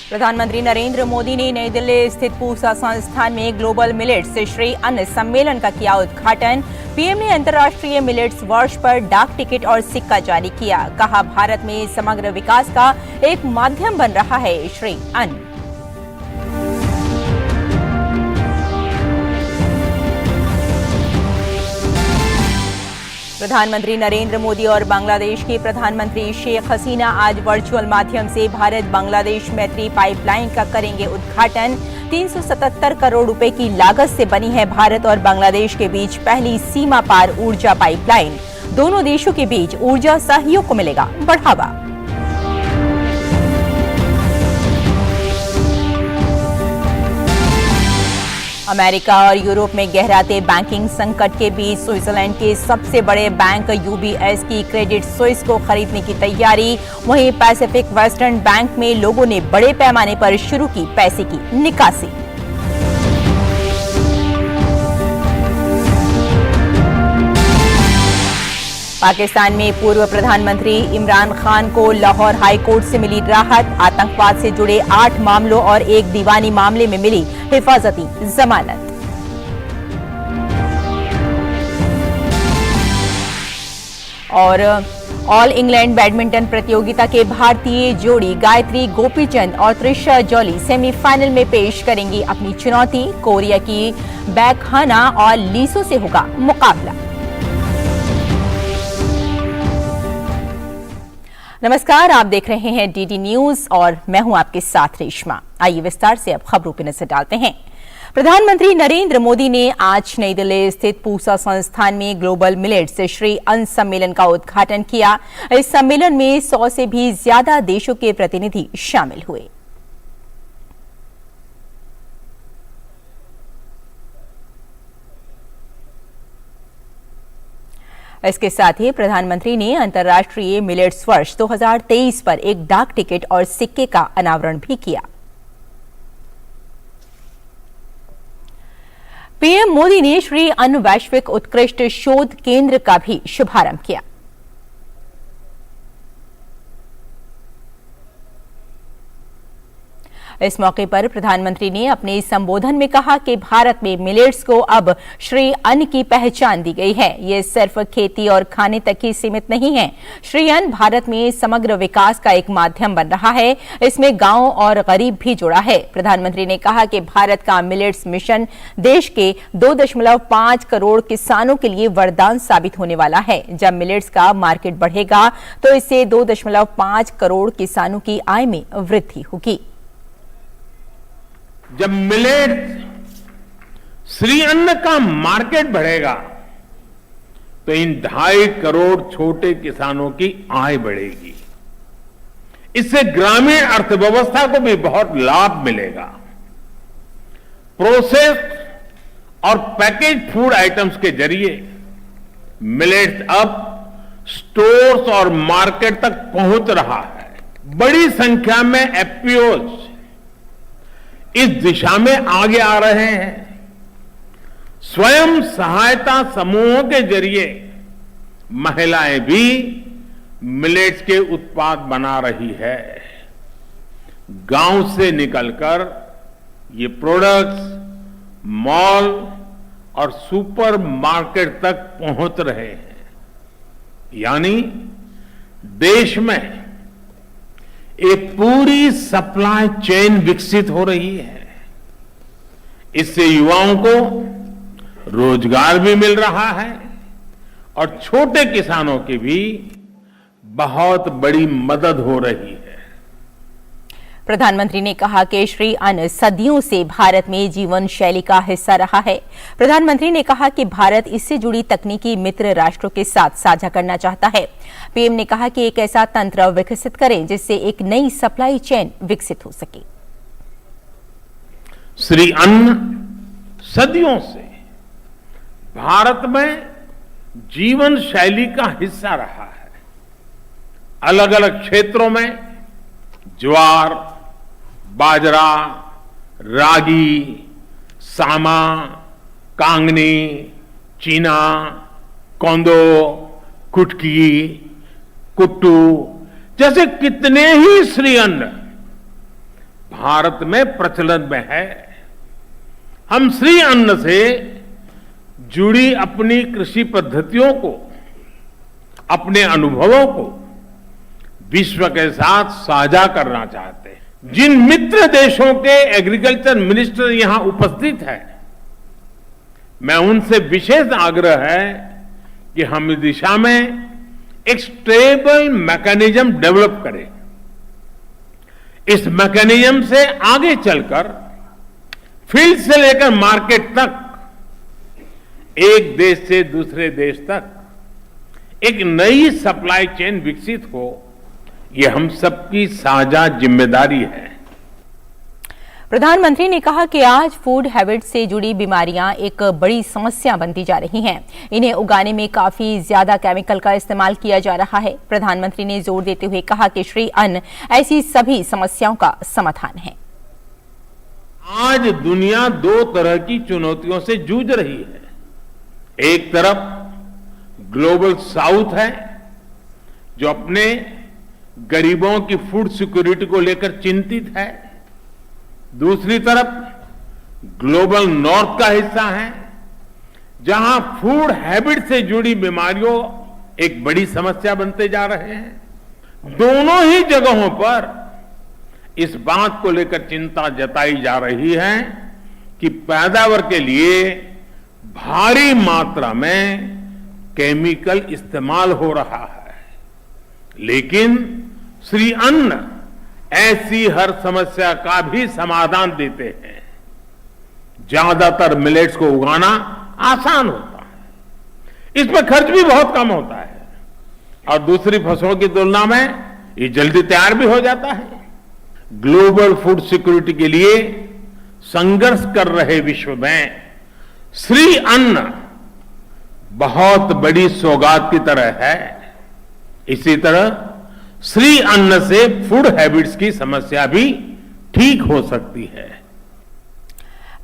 प्रधानमंत्री नरेंद्र मोदी ने नई दिल्ली स्थित पूसा संस्थान में ग्लोबल मिलेट्स श्री अन्न सम्मेलन का किया उद्घाटन। पीएम ने अंतर्राष्ट्रीय मिलेट्स वर्ष पर डाक टिकट और सिक्का जारी किया। कहा, भारत में समग्र विकास का एक माध्यम बन रहा है श्री अन्न। प्रधानमंत्री नरेंद्र मोदी और बांग्लादेश की प्रधानमंत्री शेख हसीना आज वर्चुअल माध्यम से भारत बांग्लादेश मैत्री पाइपलाइन का करेंगे उद्घाटन। 377 करोड़ रुपए की लागत से बनी है भारत और बांग्लादेश के बीच पहली सीमा पार ऊर्जा पाइपलाइन। दोनों देशों के बीच ऊर्जा सहयोग को मिलेगा बढ़ावा। अमेरिका और यूरोप में गहराते बैंकिंग संकट के बीच स्विट्जरलैंड के सबसे बड़े बैंक यूबीएस की क्रेडिट स्विस को खरीदने की तैयारी। वहीं पैसिफिक वेस्टर्न बैंक में लोगों ने बड़े पैमाने पर शुरू की पैसे की निकासी। पाकिस्तान में पूर्व प्रधानमंत्री इमरान खान को लाहौर हाई कोर्ट से मिली राहत। आतंकवाद से जुड़े 8 मामलों और एक दीवानी मामले में मिली हिफाजती जमानत। और ऑल इंग्लैंड बैडमिंटन प्रतियोगिता के भारतीय जोड़ी गायत्री गोपीचंद और त्रिशा जॉली सेमीफाइनल में पेश करेंगी अपनी चुनौती। कोरिया की बैकहाना और लीसो से होगा मुकाबला। नमस्कार, आप देख रहे हैं डीडी न्यूज और मैं हूं आपके साथ रेशमा। आइए विस्तार से अब खबरों पर नजर डालते हैं। प्रधानमंत्री नरेंद्र मोदी ने आज नई दिल्ली स्थित पूसा संस्थान में ग्लोबल मिलेट्स श्री अन्न सम्मेलन का उद्घाटन किया। इस सम्मेलन में 100 से भी ज्यादा देशों के प्रतिनिधि शामिल हुए। इसके साथ ही प्रधानमंत्री ने अंतर्राष्ट्रीय मिलेट्स वर्ष 2023 पर एक डाक टिकट और सिक्के का अनावरण भी किया। पीएम मोदी ने श्री अन्न वैश्विक उत्कृष्ट शोध केंद्र का भी शुभारंभ किया। इस मौके पर प्रधानमंत्री ने अपने संबोधन में कहा कि भारत में मिलेट्स को अब श्री अन्न की पहचान दी गई है। ये सिर्फ खेती और खाने तक ही सीमित नहीं है। श्री अन्न भारत में समग्र विकास का एक माध्यम बन रहा है। इसमें गांव और गरीब भी जुड़ा है। प्रधानमंत्री ने कहा कि भारत का मिलेट्स मिशन देश के 2.5 करोड़ किसानों के लिए वरदान साबित होने वाला है। जब मिलेट्स का मार्केट बढ़ेगा तो इससे 2.5 करोड़ किसानों की आय में वृद्धि होगी। जब मिलेट श्री अन्न का मार्केट बढ़ेगा तो इन 2.5 करोड़ छोटे किसानों की आय बढ़ेगी। इससे ग्रामीण अर्थव्यवस्था को भी बहुत लाभ मिलेगा। प्रोसेस्ड और पैकेज फूड आइटम्स के जरिए मिलेट्स अब स्टोर्स और मार्केट तक पहुंच रहा है। बड़ी संख्या में एफपीओज इस दिशा में आगे आ रहे हैं। स्वयं सहायता समूहों के जरिए महिलाएं भी मिलेट्स के उत्पाद बना रही है। गांव से निकलकर ये प्रोडक्ट्स मॉल और सुपर मार्केट तक पहुंच रहे हैं। यानी देश में एक पूरी सप्लाई चेन विकसित हो रही है। इससे युवाओं को रोजगार भी मिल रहा है और छोटे किसानों की भी बहुत बड़ी मदद हो रही है। प्रधानमंत्री ने कहा कि श्री अन्न सदियों से भारत में जीवन शैली का हिस्सा रहा है। प्रधानमंत्री ने कहा कि भारत इससे जुड़ी तकनीकी मित्र राष्ट्रों के साथ साझा करना चाहता है। पीएम ने कहा कि एक ऐसा तंत्र विकसित करें जिससे एक नई सप्लाई चेन विकसित हो सके। श्री अन्न सदियों से भारत में जीवन शैली का हिस्सा रहा है। अलग अलग क्षेत्रों में ज्वार, बाजरा, रागी, सामा, कांगनी, चीना, कोंदो, कुटकी, कुट्टू जैसे कितने ही श्री अन्न भारत में प्रचलन में है। हम श्री अन्न से जुड़ी अपनी कृषि पद्धतियों को, अपने अनुभवों को विश्व के साथ साझा करना चाहते हैं। जिन मित्र देशों के एग्रीकल्चर मिनिस्टर यहां उपस्थित हैं, मैं उनसे विशेष आग्रह है कि हम इस दिशा में एक स्टेबल मैकेनिज्म डेवलप करें। इस मैकेनिज्म से आगे चलकर फील्ड से लेकर मार्केट तक, एक देश से दूसरे देश तक एक नई सप्लाई चेन विकसित हो, ये हम सबकी साझा जिम्मेदारी है। प्रधानमंत्री ने कहा कि आज फूड हैबिट से जुड़ी बीमारियां एक बड़ी समस्या बनती जा रही हैं। इन्हें उगाने में काफी ज्यादा केमिकल का इस्तेमाल किया जा रहा है। प्रधानमंत्री ने जोर देते हुए कहा कि श्री अन्न ऐसी सभी समस्याओं का समाधान है। आज दुनिया दो तरह की चुनौतियों से जूझ रही है। एक तरफ ग्लोबल साउथ है, जो अपने गरीबों की फूड सिक्योरिटी को लेकर चिंतित है। दूसरी तरफ ग्लोबल नॉर्थ का हिस्सा है, जहां फूड हैबिट से जुड़ी बीमारियों एक बड़ी समस्या बनते जा रहे हैं। दोनों ही जगहों पर इस बात को लेकर चिंता जताई जा रही है कि पैदावार के लिए भारी मात्रा में केमिकल इस्तेमाल हो रहा है। लेकिन श्री अन्न ऐसी हर समस्या का भी समाधान देते हैं। ज्यादातर मिलेट्स को उगाना आसान होता है, इसमें खर्च भी बहुत कम होता है और दूसरी फसलों की तुलना में ये जल्दी तैयार भी हो जाता है। ग्लोबल फूड सिक्योरिटी के लिए संघर्ष कर रहे विश्व में श्री अन्न बहुत बड़ी सौगात की तरह है। इसी तरह श्री अन्न से फूड हैबिट्स की समस्या भी ठीक हो सकती है।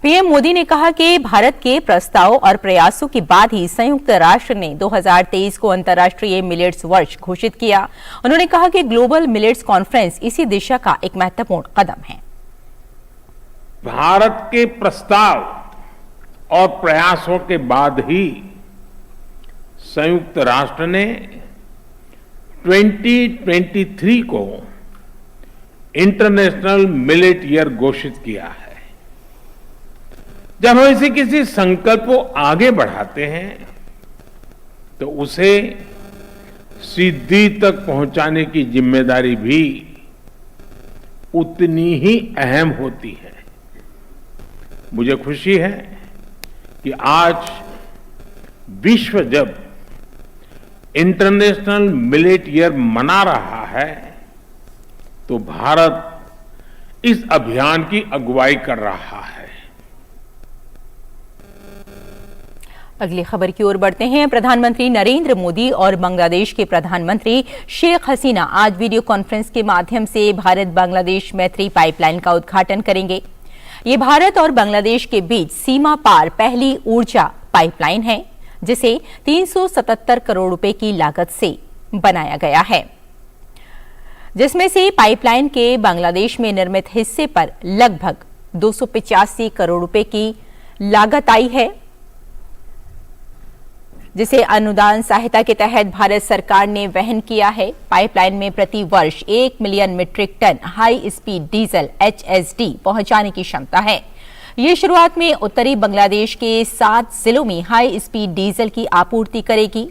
पीएम मोदी ने कहा कि भारत के प्रस्ताव और प्रयासों के बाद ही संयुक्त राष्ट्र ने 2023 को अंतर्राष्ट्रीय मिलेट्स वर्ष घोषित किया। उन्होंने कहा कि ग्लोबल मिलेट्स कॉन्फ्रेंस इसी दिशा का एक महत्वपूर्ण कदम है। भारत के प्रस्ताव और प्रयासों के बाद ही संयुक्त राष्ट्र ने 2023 को इंटरनेशनल मिलेट ईयर घोषित किया है। जब हम इसे किसी संकल्प को आगे बढ़ाते हैं तो उसे सिद्धि तक पहुंचाने की जिम्मेदारी भी उतनी ही अहम होती है। मुझे खुशी है कि आज विश्व जब इंटरनेशनल मिलेट ईयर मना रहा है तो भारत इस अभियान की अगुवाई कर रहा है। अगली खबर की ओर बढ़ते हैं। प्रधानमंत्री नरेंद्र मोदी और बांग्लादेश के प्रधानमंत्री शेख हसीना आज वीडियो कॉन्फ्रेंस के माध्यम से भारत बांग्लादेश मैत्री पाइपलाइन का उद्घाटन करेंगे। ये भारत और बांग्लादेश के बीच सीमा पार पहली ऊर्जा पाइपलाइन है, जिसे 377 करोड़ रुपए की लागत से बनाया गया है, जिसमें से पाइपलाइन के बांग्लादेश में निर्मित हिस्से पर लगभग 285 करोड़ रुपए की लागत आई है, जिसे अनुदान सहायता के तहत भारत सरकार ने वहन किया है। पाइपलाइन में प्रति वर्ष 1 million metric ton high speed diesel HSD पहुंचाने की क्षमता है। ये शुरुआत में उत्तरी बांग्लादेश के 7 जिलों में हाई स्पीड डीजल की आपूर्ति करेगी।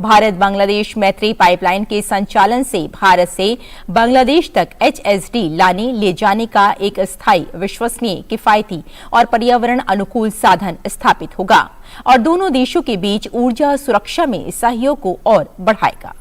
भारत बांग्लादेश मैत्री पाइपलाइन के संचालन से भारत से बांग्लादेश तक HSD लाने ले जाने का एक स्थायी, विश्वसनीय, किफायती और पर्यावरण अनुकूल साधन स्थापित होगा और दोनों देशों के बीच ऊर्जा सुरक्षा में सहयोग को और बढ़ाएगा।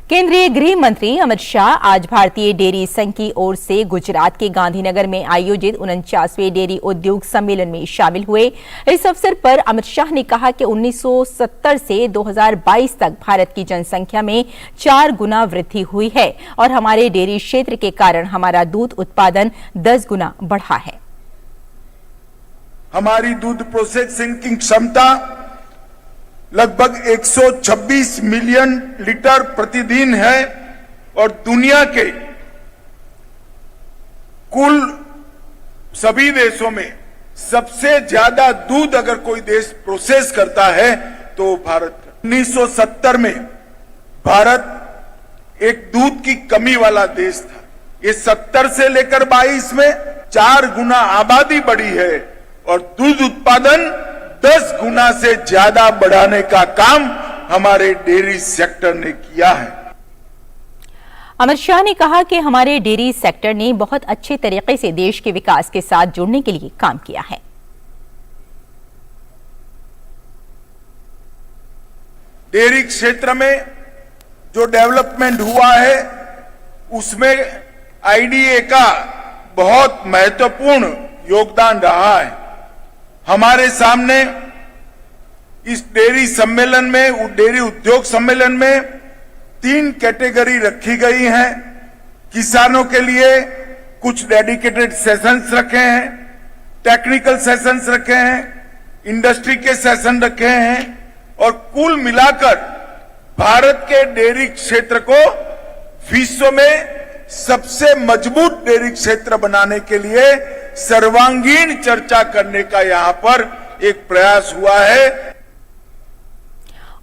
केंद्रीय गृह मंत्री अमित शाह आज भारतीय डेयरी संघ की ओर से गुजरात के गांधीनगर में आयोजित 49वें डेयरी उद्योग सम्मेलन में शामिल हुए। इस अवसर पर अमित शाह ने कहा कि 1970 से 2022 तक भारत की जनसंख्या में 4 गुना वृद्धि हुई है और हमारे डेयरी क्षेत्र के कारण हमारा दूध उत्पादन 10 गुना बढ़ा है। हमारी दूध प्रोसेसिंग की क्षमता लगभग 126 मिलियन लीटर प्रतिदिन है और दुनिया के कुल सभी देशों में सबसे ज्यादा दूध अगर कोई देश प्रोसेस करता है तो भारत। 1970 में भारत एक दूध की कमी वाला देश था। ये 70 से लेकर 22 में 4 गुना आबादी बढ़ी है और दूध उत्पादन 10 गुना से ज्यादा बढ़ाने का काम हमारे डेयरी सेक्टर ने किया है। अमित शाह ने कहा कि हमारे डेयरी सेक्टर ने बहुत अच्छे तरीके से देश के विकास के साथ जुड़ने के लिए काम किया है। डेयरी क्षेत्र में जो डेवलपमेंट हुआ है उसमें आईडीए का बहुत महत्वपूर्ण योगदान रहा है। हमारे सामने इस डेयरी सम्मेलन में, डेयरी उद्योग सम्मेलन में 3 कैटेगरी रखी गई हैं। किसानों के लिए कुछ डेडिकेटेड सेशंस रखे हैं, टेक्निकल सेशंस रखे हैं, इंडस्ट्री के सेशन रखे हैं और कुल मिलाकर भारत के डेयरी क्षेत्र को विश्व में सबसे मजबूत डेयरी क्षेत्र बनाने के लिए सर्वांगीण चर्चा करने का यहां पर एक प्रयास हुआ है।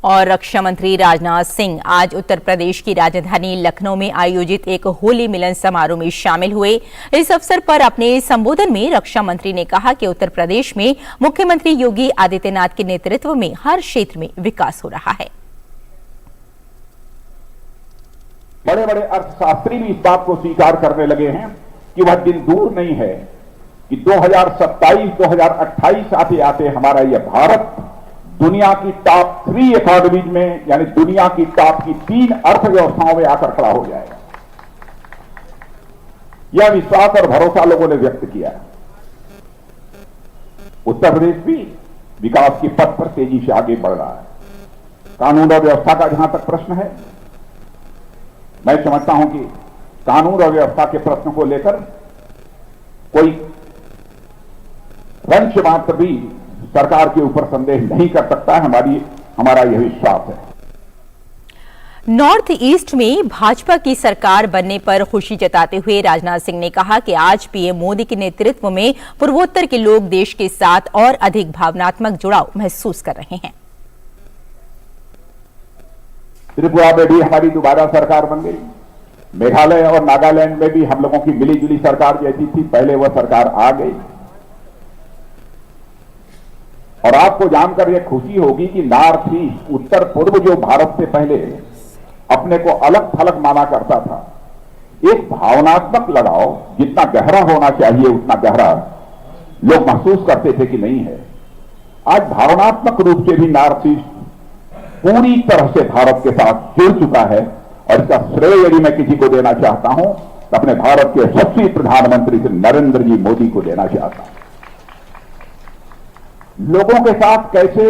और रक्षा मंत्री राजनाथ सिंह आज उत्तर प्रदेश की राजधानी लखनऊ में आयोजित एक होली मिलन समारोह में शामिल हुए। इस अवसर पर अपने संबोधन में रक्षा मंत्री ने कहा कि उत्तर प्रदेश में मुख्यमंत्री योगी आदित्यनाथ के नेतृत्व में हर क्षेत्र में विकास हो रहा है। बड़े बड़े अर्थशास्त्री भी इस बात को स्वीकार करने लगे हैं कि वह दिन दूर नहीं है कि 2027-2028 आते आते हमारा यह भारत दुनिया की टॉप 3 इकोनॉमीज में, यानी दुनिया की टॉप की 3 अर्थव्यवस्थाओं में आकर खड़ा हो जाएगा। यह विश्वास और भरोसा लोगों ने व्यक्त किया है। उत्तर प्रदेश भी विकास की पथ पर तेजी से आगे बढ़ रहा है। कानून और व्यवस्था का जहां तक प्रश्न है, मैं समझता हूं कि कानून और व्यवस्था के प्रश्न को लेकर कोई रंच मात्र भी सरकार के ऊपर संदेह नहीं कर सकता। हमारा यह विश्वास है। नॉर्थ ईस्ट में भाजपा की सरकार बनने पर खुशी जताते हुए राजनाथ सिंह ने कहा कि आज पीएम मोदी के नेतृत्व में पूर्वोत्तर के लोग देश के साथ और अधिक भावनात्मक जुड़ाव महसूस कर रहे हैं। त्रिपुरा में भी हमारी दोबारा सरकार बन गई। मेघालय और नागालैंड में भी हम लोगों की मिली जुली सरकार जैसी थी, पहले वह सरकार आ गई। और आपको जानकर यह खुशी होगी कि नॉर्थ ईस्ट, उत्तर पूर्व, जो भारत से पहले अपने को अलग थलग माना करता था, एक भावनात्मक लगाव जितना गहरा होना चाहिए उतना गहरा लोग महसूस करते थे कि नहीं है। आज भावनात्मक रूप से भी नॉर्थ ईस्ट पूरी तरह से भारत के साथ जुड़ चुका है। और इसका श्रेय यदि मैं किसी को देना चाहता हूं तो अपने भारत के यशस्वी प्रधानमंत्री श्री नरेंद्र जी मोदी को देना चाहता हूं। लोगों के साथ कैसे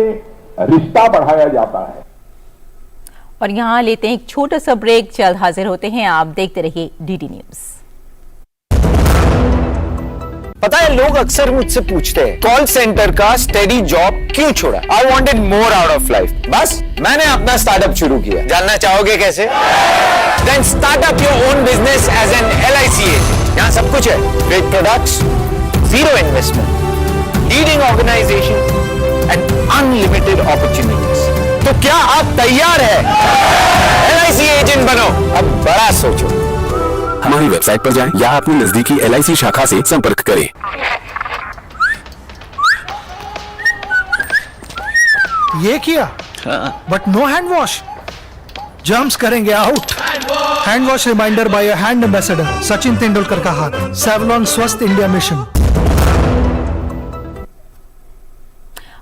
रिश्ता बढ़ाया जाता है। और यहां लेते हैं एक छोटा सा ब्रेक, जल्द हाजिर होते हैं। आप देखते रहिए डीडी न्यूज। पता है, लोग अक्सर मुझसे पूछते हैं कॉल सेंटर का स्टेडी जॉब क्यों छोड़ा। I wanted more out of life. बस मैंने अपना स्टार्टअप शुरू किया। जानना चाहोगे कैसे? Then start up your own business as an LIC agent. यहाँ सब कुछ है, great products, zero investment, leading organisation and unlimited opportunities. तो क्या आप तैयार हैं? LIC एजेंट बनो, अब बड़ा सोचो। हमारी वेबसाइट पर जाएं या अपनी नजदीकी LIC शाखा से संपर्क करें। ये किया but no hand wash, germs करेंगे out. Hand wash reminder by a hand ambassador Sachin Tendulkar का हाथ। सेवलॉन स्वस्थ इंडिया मिशन।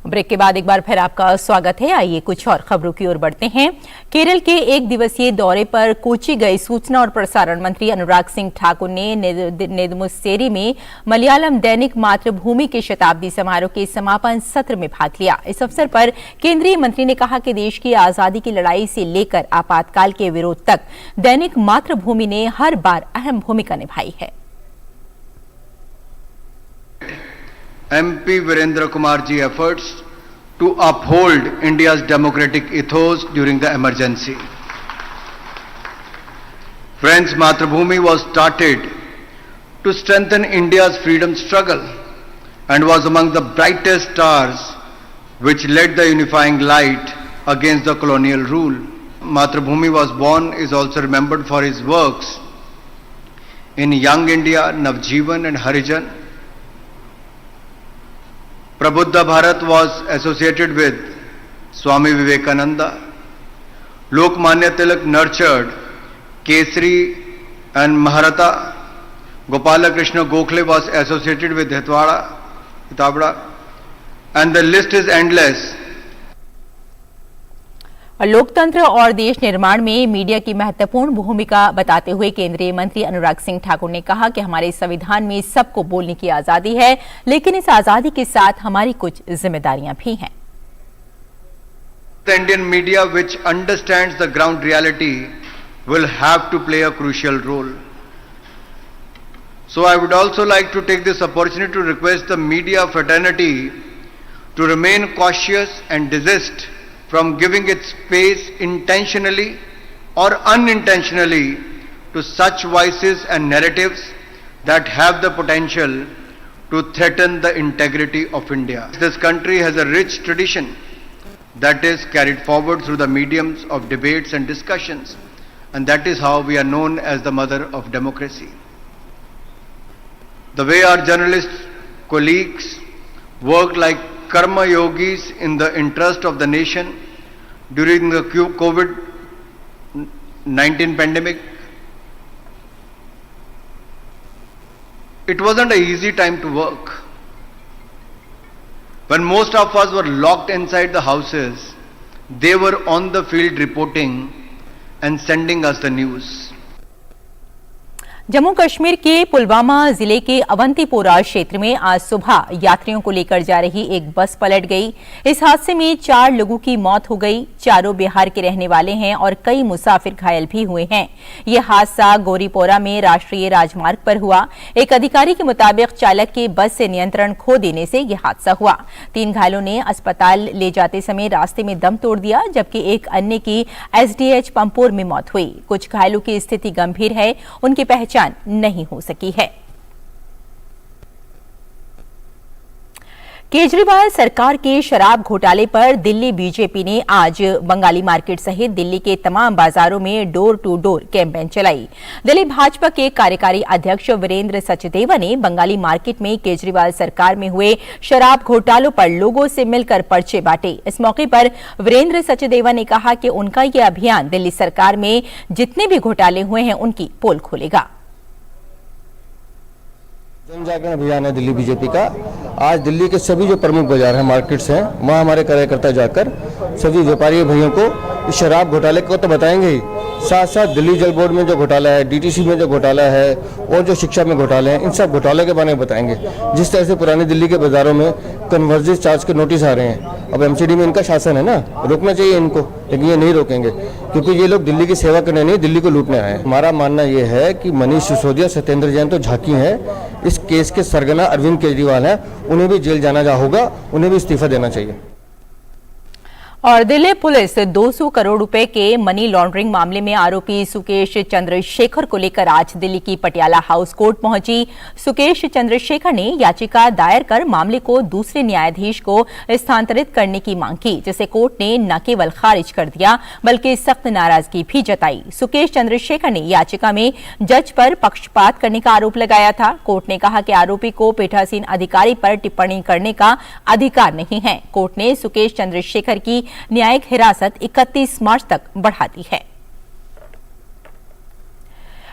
ब्रेक के बाद एक बार फिर आपका स्वागत है। आइए कुछ और खबरों की ओर बढ़ते हैं। केरल के 1 दिवसीय दौरे पर कोची गए सूचना और प्रसारण मंत्री अनुराग सिंह ठाकुर ने नेदुमुस्सेरी में मलयालम दैनिक मातृभूमि के शताब्दी समारोह के समापन सत्र में भाग लिया। इस अवसर पर केंद्रीय मंत्री ने कहा कि देश की आजादी की लड़ाई से लेकर आपातकाल के विरोध तक दैनिक मातृभूमि ने हर बार अहम भूमिका निभाई है। MP Virendra Kumar ji efforts to uphold India's democratic ethos during the emergency. Friends, Matrbhumi was started to strengthen India's freedom struggle and was among the brightest stars which led the unifying light against the colonial rule. Matrbhumi was born is also remembered for his works in Young India, Navjeevan and Harijan. Prabuddha Bharat was associated with Swami Vivekananda. Lokmanya Tilak nurtured Kesari and Maharatha. Gopala Krishna Gokhale was associated with Hitawada, and the list is endless. लोकतंत्र और देश निर्माण में media की महत्वपूर्ण भूमिका बताते हुए केंद्रीय मंत्री अनुराग सिंह ठाकुर ने कहा कि हमारे संविधान में सबको बोलने की आजादी है, लेकिन इस आजादी के साथ हमारी कुछ जिम्मेदारियां भी हैं। The Indian media, which understands the ground reality, will have to play a crucial role. So I would also like to take this opportunity to request the media fraternity to remain cautious and desist from giving its space intentionally or unintentionally to such voices and narratives that have the potential to threaten the integrity of India. This country has a rich tradition that is carried forward through the mediums of debates and discussions, and that is how we are known as the mother of democracy. The way our journalist colleagues worked like karma yogis in the interest of the nation during the COVID-19 pandemic. It wasn't an easy time to work. When most of us were locked inside the houses, they were on the field reporting and sending us the news. Jammu Kashmir के पुलवामा जिले के अवंतीपोरा क्षेत्र में आज सुबह यात्रियों को लेकर जा रही एक बस पलट गई। इस हादसे में 4 लोगों की मौत हो गई। चारों बिहार के रहने वाले हैं और कई मुसाफिर घायल भी हुए हैं। यह हादसा गौरीपोरा में राष्ट्रीय राजमार्ग पर हुआ। एक अधिकारी के मुताबिक चालक के बस से नियंत्रण खो देने से यह हादसा हुआ। 3 घायलों ने अस्पताल ले जाते समय रास्ते में दम तोड़ दिया, जबकि एक अन्य की एसडीएच पंपोर में मौत हुई। कुछ घायलों की स्थिति गंभीर है, उनकी पहचान नहीं हो सकी है। केजरीवाल सरकार के शराब घोटाले पर दिल्ली बीजेपी ने आज बंगाली मार्केट सहित दिल्ली के तमाम बाजारों में डोर टू डोर कैंपेन चलाई। दिल्ली भाजपा के कार्यकारी अध्यक्ष वीरेंद्र सचदेवा ने बंगाली मार्केट में केजरीवाल सरकार में हुए शराब घोटालों पर लोगों से मिलकर पर्चे बांटे। इस मौके पर वीरेंद्र सचदेवा ने कहा कि उनका यह अभियान दिल्ली सरकार में जितने भी घोटाले हुए हैं उनकी पोल खोलेगा। जन जागरण अभियान है दिल्ली बीजेपी का। आज दिल्ली के सभी जो प्रमुख बाजार हैं, मार्केट्स हैं, वहाँ हमारे कार्यकर्ता जाकर सभी व्यापारी भाइयों को इस शराब घोटाले को तो बताएंगे ही, साथ साथ दिल्ली जल बोर्ड में जो घोटाला है, डीटीसी में जो घोटाला है और जो शिक्षा में घोटाले हैं, इन सब घोटाले के बारे में बताएंगे। जिस तरह से पुरानी दिल्ली के बाजारों में कन्वर्जेंस चार्ज के नोटिस आ रहे हैं, अब एमसीडी में इनका शासन है ना, रोकना चाहिए इनको, लेकिन ये नहीं रोकेंगे क्योंकि ये लोग दिल्ली की सेवा करने नहीं, दिल्ली को लूटने आए हैं। हमारा मानना ये है कि मनीष सिसोदिया, सत्येंद्र जैन तो झांकी हैं, इस केस के सरगना अरविंद केजरीवाल हैं, उन्हें भी जेल जाना होगा, उन्हें भी इस्तीफा देना चाहिए। और दिल्ली पुलिस 200 करोड़ रुपए के मनी लॉन्ड्रिंग मामले में आरोपी सुकेश चंद्रशेखर को लेकर आज दिल्ली की पटियाला हाउस कोर्ट पहुंची। सुकेश चंद्रशेखर ने याचिका दायर कर मामले को दूसरे न्यायाधीश को स्थानांतरित करने की मांग की, जिसे कोर्ट ने न केवल खारिज कर दिया बल्कि सख्त नाराजगी भी जताई। सुकेश चंद्रशेखर ने याचिका में जज पर पक्षपात करने का आरोप लगाया था। कोर्ट ने कहा कि आरोपी को पीठासीन अधिकारी पर टिप्पणी करने का अधिकार नहीं है। कोर्ट ने सुकेश चंद्रशेखर की न्यायिक हिरासत 31 मार्च तक बढ़ा दी है।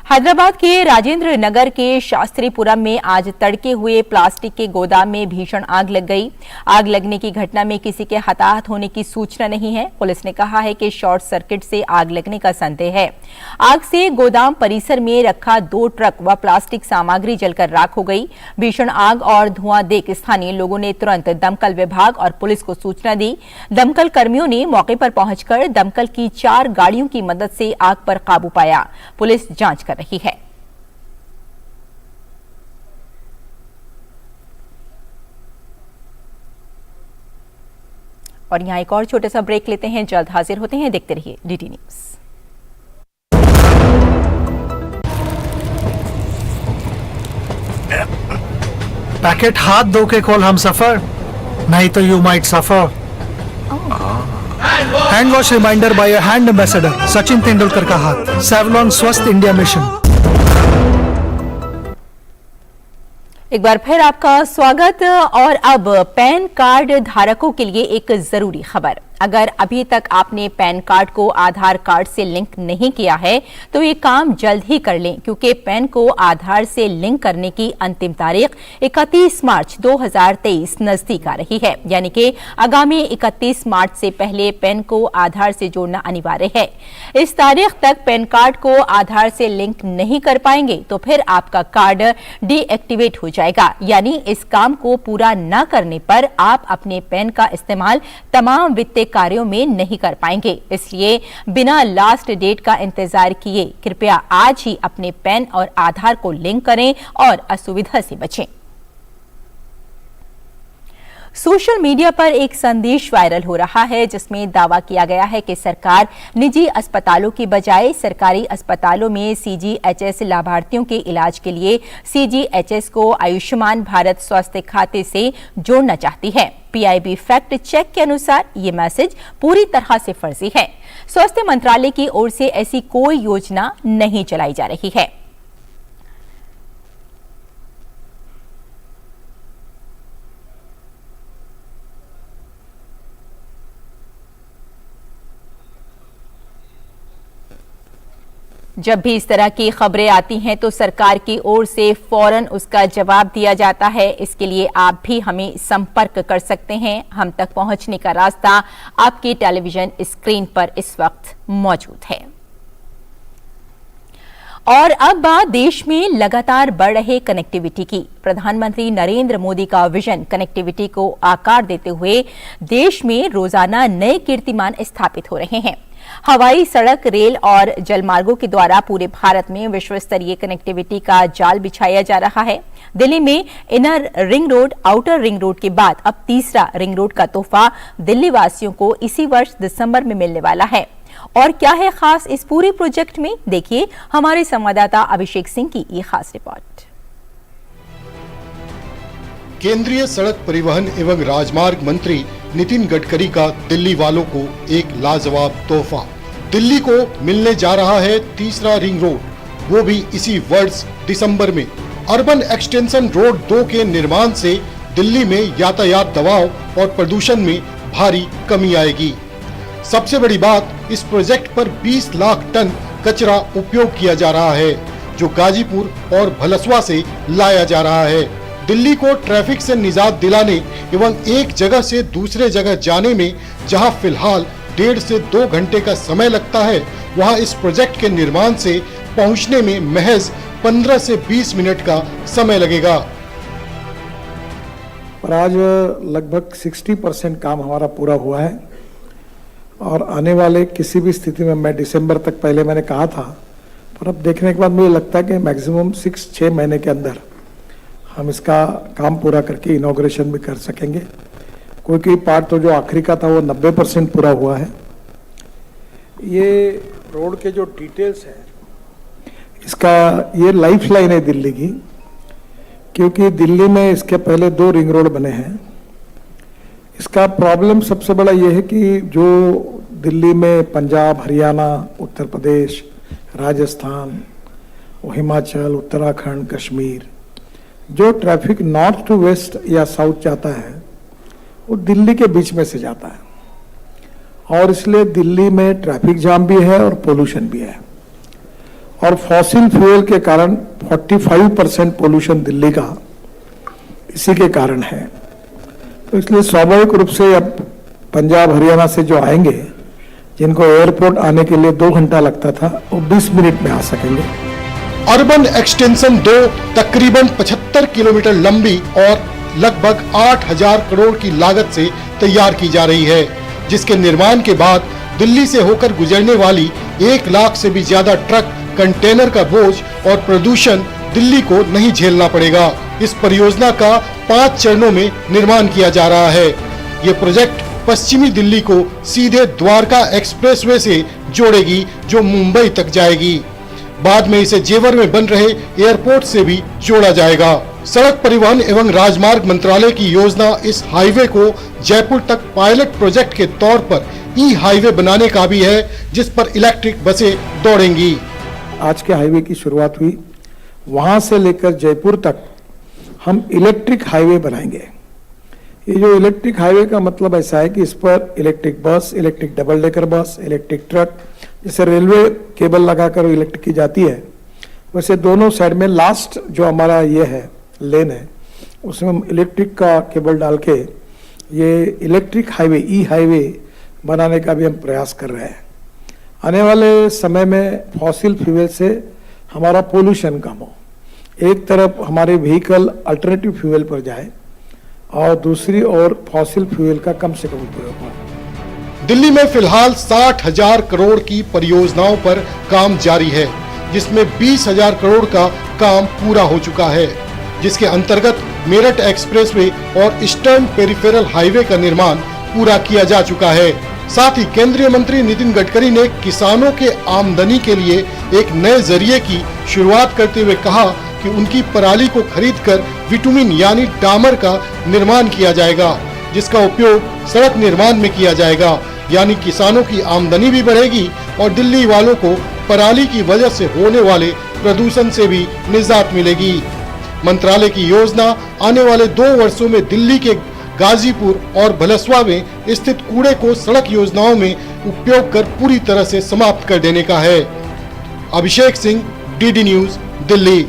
हैदराबाद के राजेंद्र नगर के शास्त्रीपुरम में आज तड़के हुए प्लास्टिक के गोदाम में भीषण आग लग गई। आग लगने की घटना में किसी के हताहत होने की सूचना नहीं है। पुलिस ने कहा है कि शॉर्ट सर्किट से आग लगने का संदेह है। आग से गोदाम परिसर में रखा 2 ट्रक व प्लास्टिक सामग्री जलकर राख हो गई। भीषण आग और धुआं देख स्थानीय लोगों ने तुरंत दमकल विभाग और पुलिस को सूचना दी। दमकल कर्मियों ने मौके पर पहुंचकर दमकल की 4 गाड़ियों की मदद से आग पर काबू पाया। पुलिस जांच कर रही है। और यहाँ एक और छोटा सा ब्रेक लेते हैं, जल्द हाजिर होते हैं। देखते रहिए DD न्यूज। पैकेट हाथ धो के कॉल हम सफर, नहीं तो you might suffer. Hand wash reminder by a hand ambassador, Sachin Tendulkar का हाथ। सेवलॉन स्वस्थ इंडिया मिशन। एक बार फिर आपका स्वागत। और अब पैन कार्ड धारकों के लिए एक जरूरी खबर। अगर अभी तक आपने पैन कार्ड को आधार कार्ड से लिंक नहीं किया है तो ये काम जल्द ही कर लें, क्योंकि पैन को आधार से लिंक करने की अंतिम तारीख 31 मार्च 2023 नजदीक आ रही है। यानी कि आगामी 31 मार्च से पहले पैन को आधार से जोड़ना अनिवार्य है। इस तारीख तक पैन कार्ड को आधार से लिंक नहीं कर पाएंगे तो फिर आपका कार्ड डीएक्टिवेट हो जाएगा। यानी इस काम को पूरा न करने पर आप अपने पैन का इस्तेमाल तमाम वित्तीय कार्यों में नहीं कर पाएंगे। इसलिए बिना लास्ट डेट का इंतजार किए कृपया आज ही अपने पैन और आधार को लिंक करें और असुविधा से बचें। सोशल मीडिया पर एक संदेश वायरल हो रहा है जिसमें दावा किया गया है कि सरकार निजी अस्पतालों की बजाय सरकारी अस्पतालों में सीजीएचएस लाभार्थियों के इलाज के लिए सीजीएचएस को आयुष्मान भारत स्वास्थ्य खाते से जोड़ना चाहती है। पीआईबी फैक्ट चेक के अनुसार ये मैसेज पूरी तरह से फर्जी है। स्वास्थ्य मंत्रालय की ओर से ऐसी कोई योजना नहीं चलाई जा रही है। जब भी इस तरह की खबरें आती हैं तो सरकार की ओर से फौरन उसका जवाब दिया जाता है। इसके लिए आप भी हमें संपर्क कर सकते हैं। हम तक पहुंचने का रास्ता आपके टेलीविजन स्क्रीन पर इस वक्त मौजूद है। और अब बात देश में लगातार बढ़ रहे कनेक्टिविटी की। प्रधानमंत्री नरेंद्र मोदी का विजन कनेक्टिविटी को आकार देते हुए देश में रोजाना नए कीर्तिमान स्थापित हो रहे हैं। हवाई, सड़क, रेल और जलमार्गों के द्वारा पूरे भारत में विश्व स्तरीय कनेक्टिविटी का जाल बिछाया जा रहा है। दिल्ली में inner ring road, outer ring road के बाद अब तीसरा रिंग रोड का तोहफा दिल्ली वासियों को इसी वर्ष दिसंबर में मिलने वाला है। और क्या है खास इस पूरे प्रोजेक्ट में, देखिए हमारे संवाददाता अभिषेक सिंह की ये खास रिपोर्ट। केंद्रीय सड़क परिवहन एवं राजमार्ग मंत्री नितिन गडकरी का दिल्ली वालों को एक लाजवाब तोहफा। दिल्ली को मिलने जा रहा है तीसरा रिंग रोड, वो भी इसी वर्ष दिसंबर में। अर्बन एक्सटेंशन रोड 2 के निर्माण से दिल्ली में यातायात दबाव और प्रदूषण में भारी कमी आएगी। सबसे बड़ी बात, इस प्रोजेक्ट पर 20 लाख टन कचरा उपयोग किया जा रहा है, जो गाजीपुर और भलसवा से लाया जा रहा है। दिल्ली को ट्रैफिक से निजात दिलाने एवं एक जगह से दूसरे जगह जाने में जहां फिलहाल 1.5 से 2 घंटे का समय लगता है, वहां इस प्रोजेक्ट के निर्माण से पहुंचने में महज 15 से 20 मिनट का समय लगेगा। पर आज लगभग 60% काम हमारा पूरा हुआ है और आने वाले किसी भी स्थिति में, मैं दिसंबर तक पहले मैंने कहा था, पर अब देखने के बाद मुझे लगता है कि मैक्सिमम 6-6 महीने के अंदर हम इसका काम पूरा करके इनॉग्रेशन भी कर सकेंगे। कोई पार्ट तो जो आखिरी का था वो 90% पूरा हुआ है। ये रोड के जो डिटेल्स है, इसका ये लाइफ लाइन है दिल्ली की, क्योंकि दिल्ली में इसके पहले 2 रिंग रोड बने हैं। इसका प्रॉब्लम सबसे बड़ा ये है कि जो दिल्ली में पंजाब, हरियाणा, उत्तर प्रदेश, राजस्थान, हिमाचल, उत्तराखंड, कश्मीर, जो ट्रैफिक नॉर्थ टू वेस्ट या साउथ जाता है वो दिल्ली के बीच में से जाता है और इसलिए दिल्ली में ट्रैफिक जाम भी है और पोल्यूशन भी है। और फॉसिल फ्यूल के कारण 45% पोल्यूशन दिल्ली का इसी के कारण है। तो इसलिए स्वाभाविक रूप से अब पंजाब, हरियाणा से जो आएंगे, जिनको एयरपोर्ट आने के लिए 2 घंटा लगता था, वो 20 मिनट में आ सकेंगे। अर्बन एक्सटेंशन 2 तकरीबन 75 किलोमीटर लंबी और लगभग 8,000 करोड़ की लागत से तैयार की जा रही है, जिसके निर्माण के बाद दिल्ली से होकर गुजरने वाली 1 लाख से भी ज्यादा ट्रक, कंटेनर का बोझ और प्रदूषण दिल्ली को नहीं झेलना पड़ेगा। इस परियोजना का 5 चरणों में निर्माण किया जा रहा है। ये प्रोजेक्ट पश्चिमी दिल्ली को सीधे द्वारका एक्सप्रेसवे से जोड़ेगी, जो मुंबई तक जाएगी। बाद में इसे जेवर में बन रहे एयरपोर्ट से भी जोड़ा जाएगा। सड़क परिवहन एवं राजमार्ग मंत्रालय की योजना इस हाईवे को जयपुर तक पायलट प्रोजेक्ट के तौर पर ई हाईवे बनाने का भी है, जिस पर इलेक्ट्रिक बसें दौड़ेंगी। आज के हाईवे की शुरुआत हुई, वहां से लेकर जयपुर तक हम इलेक्ट्रिक हाईवे बनाएंगे। ये जो इलेक्ट्रिक हाईवे का मतलब ऐसा है कि इस पर electric bus, electric double decker bus, electric truck, जैसे रेलवे केबल लगाकर इलेक्ट्रिक की जाती है, वैसे दोनों साइड में लास्ट जो हमारा ये है लेन है, उसमें हम इलेक्ट्रिक का केबल डाल के ये इलेक्ट्रिक हाईवे, ई हाईवे बनाने का भी हम प्रयास कर रहे हैं। आने वाले समय में फॉसिल फ्यूल से हमारा पोल्यूशन कम हो, एक तरफ हमारे व्हीकल अल्टरनेटिव फ्यूल पर जाए और दूसरी ओर फॉसिल फ्यूल का कम से कम उपयोग हो। दिल्ली में फिलहाल 60,000 करोड़ की परियोजनाओं पर काम जारी है, जिसमें 20,000 करोड़ का काम पूरा हो चुका है, जिसके अंतर्गत मेरठ एक्सप्रेसवे और ईस्टर्न पेरिफेरल हाईवे का निर्माण पूरा किया जा चुका है। साथ ही केंद्रीय मंत्री नितिन गडकरी ने किसानों के आमदनी के लिए एक नए जरिए की शुरुआत करते हुए कहा कि उनकी पराली को खरीदकर विटामिन यानी डामर का निर्माण किया जाएगा, जिसका उपयोग सड़क निर्माण में किया जाएगा। यानी किसानों की आमदनी भी बढ़ेगी और दिल्ली वालों को पराली की वजह से होने वाले प्रदूषण से भी निजात मिलेगी। मंत्रालय की योजना आने वाले 2 वर्षों में दिल्ली के गाजीपुर और भलसवा में स्थित कूड़े को सड़क योजनाओं में उपयोग कर पूरी तरह से समाप्त कर देने का है। Abhishek Singh, DD news, Delhi.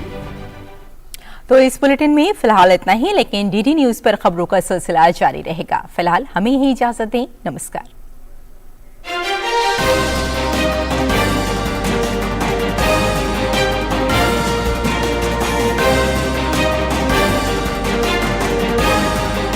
तो इस बुलेटिन में फिलहाल इतना ही, लेकिन डीडी न्यूज पर खबरों का सिलसिला जारी रहेगा। फिलहाल हमें ही इजाजत दें। नमस्कार।